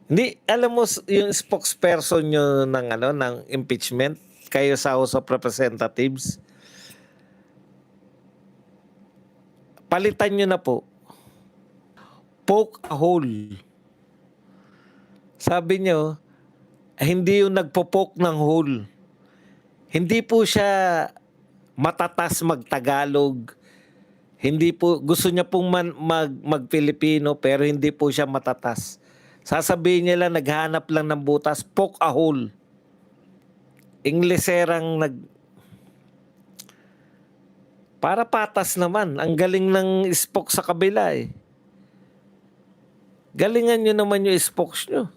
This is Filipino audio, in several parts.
Hindi, alam mo yung spokesperson niyo ng ano, ng impeachment, kayo sa House of Representatives, palitan niyo na po. Poke a hole. Sabi niyo, hindi yung nagpo-poke ng hole. Hindi po siya matatas mag-Tagalog. Hindi po, gusto niya pong mag-Filipino pero hindi po siya matatas. Sasabihin niya lang, naghanap lang ng butas, poke a hole. Ingleserang para patas naman. Ang galing ng spoke sa kabila eh. Galingan nyo naman yung spokes nyo.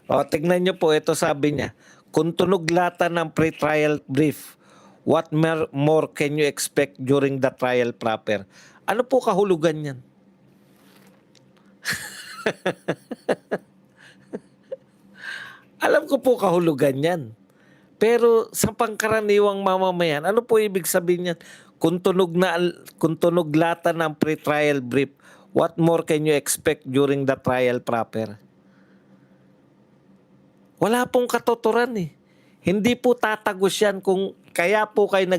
O, tignan nyo po, ito sabi niya. Kung tunog lata ng pre-trial brief, what more can you expect during the trial proper? Ano po kahulugan yan? Alam ko po kahulugan yan. Pero sa pangkaraniwang mamamayan, ano po ibig sabihin yan? Kung tunog lata ng pre-trial brief, what more can you expect during the trial proper? Wala pong katuturan eh. Hindi po tatagos yan kung kaya po kayo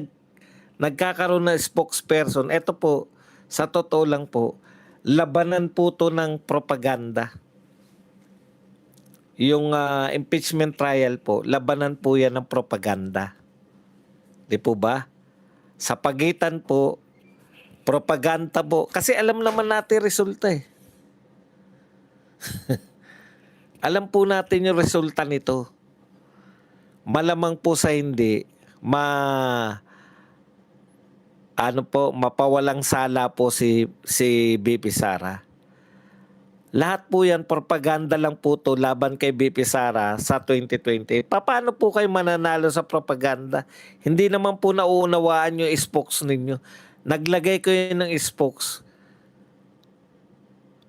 nagkakaroon ng spokesperson. Ito po, sa totoo lang po, labanan po to ng propaganda. Yung impeachment trial po, labanan po yan ng propaganda. Di po ba? Sa pagitan po, propaganda po. Kasi alam naman natin resulta eh. Alam po natin yung resulta nito. Malamang po sa hindi, mapawalang sala po si BP Sara. Lahat po yan, propaganda lang po to laban kay BP Sara sa 2020. Paano po kayo mananalo sa propaganda? Hindi naman po nauunawaan yung spokes ninyo. Naglagay ko yun ng spokes.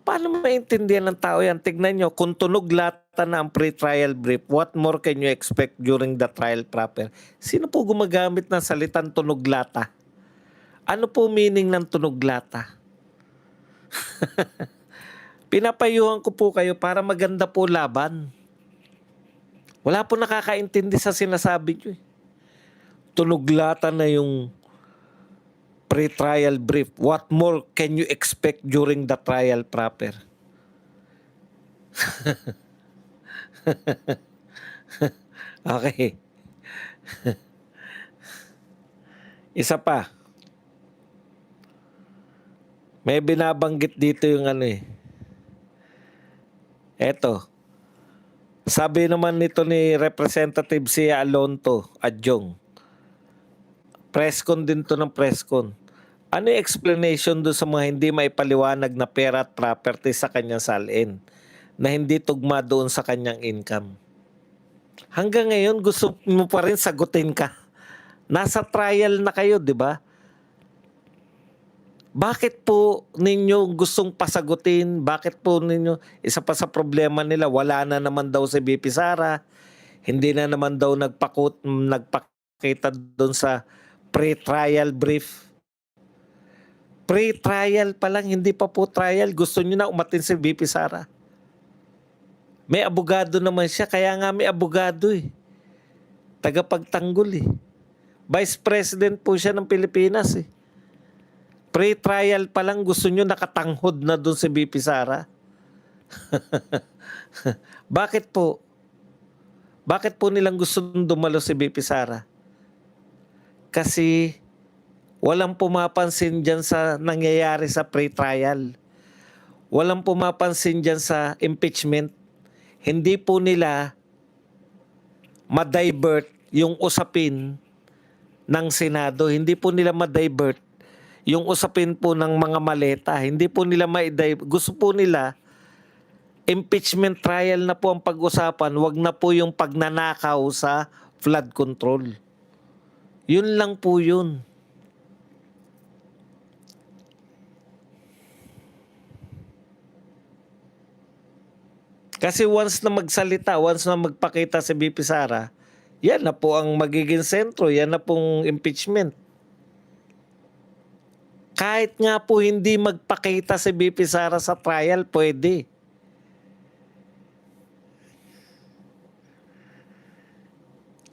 Paano maintindihan ng tao yan? Tignan nyo, kung tunog lata na ang pre-trial brief, what more can you expect during the trial proper? Sino po gumagamit ng salitang tunog lata? Ano po meaning ng tunog lata? Pinapayuhan ko po kayo para maganda po laban. Wala po nakakaintindi sa sinasabi nyo eh. Tunog lata na yung pre-trial brief. What more can you expect during the trial proper? Okay. Isa pa. May binabanggit dito yung ano eh. Eto. Sabi naman nito ni Representative Sia Alonto, Adjong. Presscon din to ng presscon. Ano yung explanation doon sa mga hindi maipaliwanag na pera at property sa kanyang salin na hindi tugma doon sa kanyang income? Hanggang ngayon, gusto mo pa rin sagutin ka. Nasa trial na kayo, di ba? Bakit po ninyo gustong pasagutin? Bakit po ninyo, isa pa sa problema nila, wala na naman daw si BP Sara, hindi na naman daw nagpakita doon sa pre-trial brief. Pre-trial pa lang, hindi pa po trial. Gusto nyo na umatin si BP Sara. May abogado naman siya, kaya nga may abogado eh. Tagapagtanggol eh. Vice President po siya ng Pilipinas eh. Pre-trial pa lang gusto nyo nakatanghod na doon si BP Sara. Bakit po? Bakit po nilang gusto dumalo si BP Sara? Kasi walang pumapansin dyan sa nangyayari sa pre-trial. Walang pumapansin dyan sa impeachment. Hindi po nila ma-divert yung usapin ng Senado. Hindi po nila ma-divert yung usapin po ng mga maleta. Hindi po nila ma-divert. Gusto po nila impeachment trial na po ang pag-usapan. Wag na po yung pagnanakaw sa flood control. Yun lang po yun. Kasi once na magsalita, once na magpakita si BP Sara, yan na po ang magiging sentro, yan na pong impeachment. Kahit nga po hindi magpakita si BP Sara sa trial, pwede.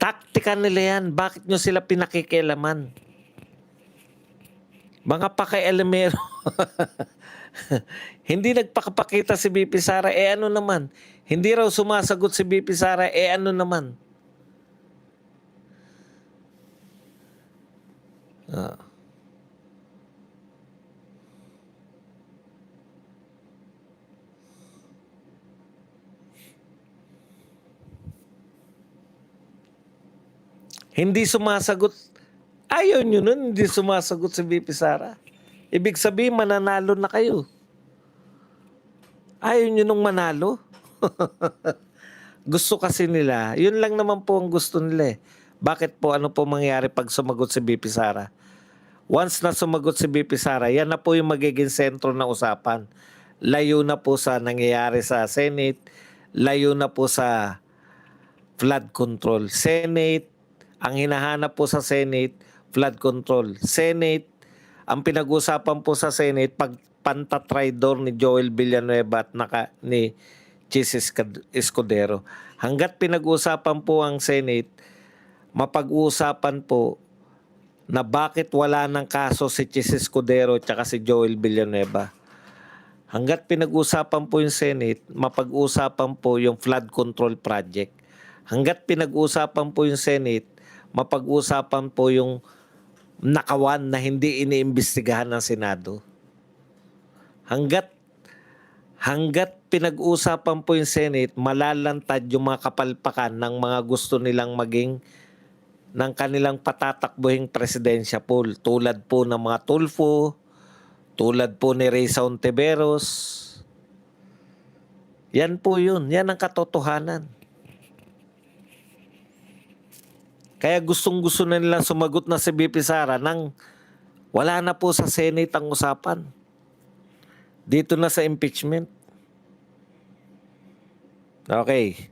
Taktika nila yan. Bakit nyo sila pinakikialaman? Mga pakialamero. Hindi nagpakapakita si BP Sara, ano naman? Hindi raw sumasagot si BP Sara, ano naman? Hindi sumasagot. Ayaw nyo nun, hindi sumasagot si BP Sara. Ibig sabihin, mananalo na kayo. Ayaw nyo nung manalo. Gusto kasi nila. Yun lang naman po ang gusto nila eh. Bakit po, ano po mangyari pag sumagot si BP Sara? Once na sumagot si BP Sara, yan na po yung magiging sentro ng usapan. Layo na po sa nangyayari sa Senate. Layo na po sa flood control. Senate, ang hinahanap po sa Senate, flood control. Senate, ang pinag-usapan po sa Senate, pagpantatridor ni Joel Villanueva at ni Chis Escudero. Hanggat pinag-usapan po ang Senate, mapag-uusapan po na bakit wala ng kaso si Chis Escudero at si Joel Villanueva. Hanggat pinag-usapan po yung Senate, mapag-uusapan po yung flood control project. Hanggat pinag-usapan po yung Senate, mapag-uusapan po yung nakawan na hindi iniimbestigahan ng Senado. Hanggat pinag-uusapan po yung Senate, malalantad yung mga kapalpakan ng mga gusto nilang maging ng kanilang patatakbuhing presidensya pool. Tulad po ng mga Tulfo, tulad po ni Risa Ontiveros. Yan po yun. Yan ang katotohanan. Kaya gustong-gusto na nilang sumagot na si BP Sara nang wala na po sa Senate ang usapan. Dito na sa impeachment. Okay.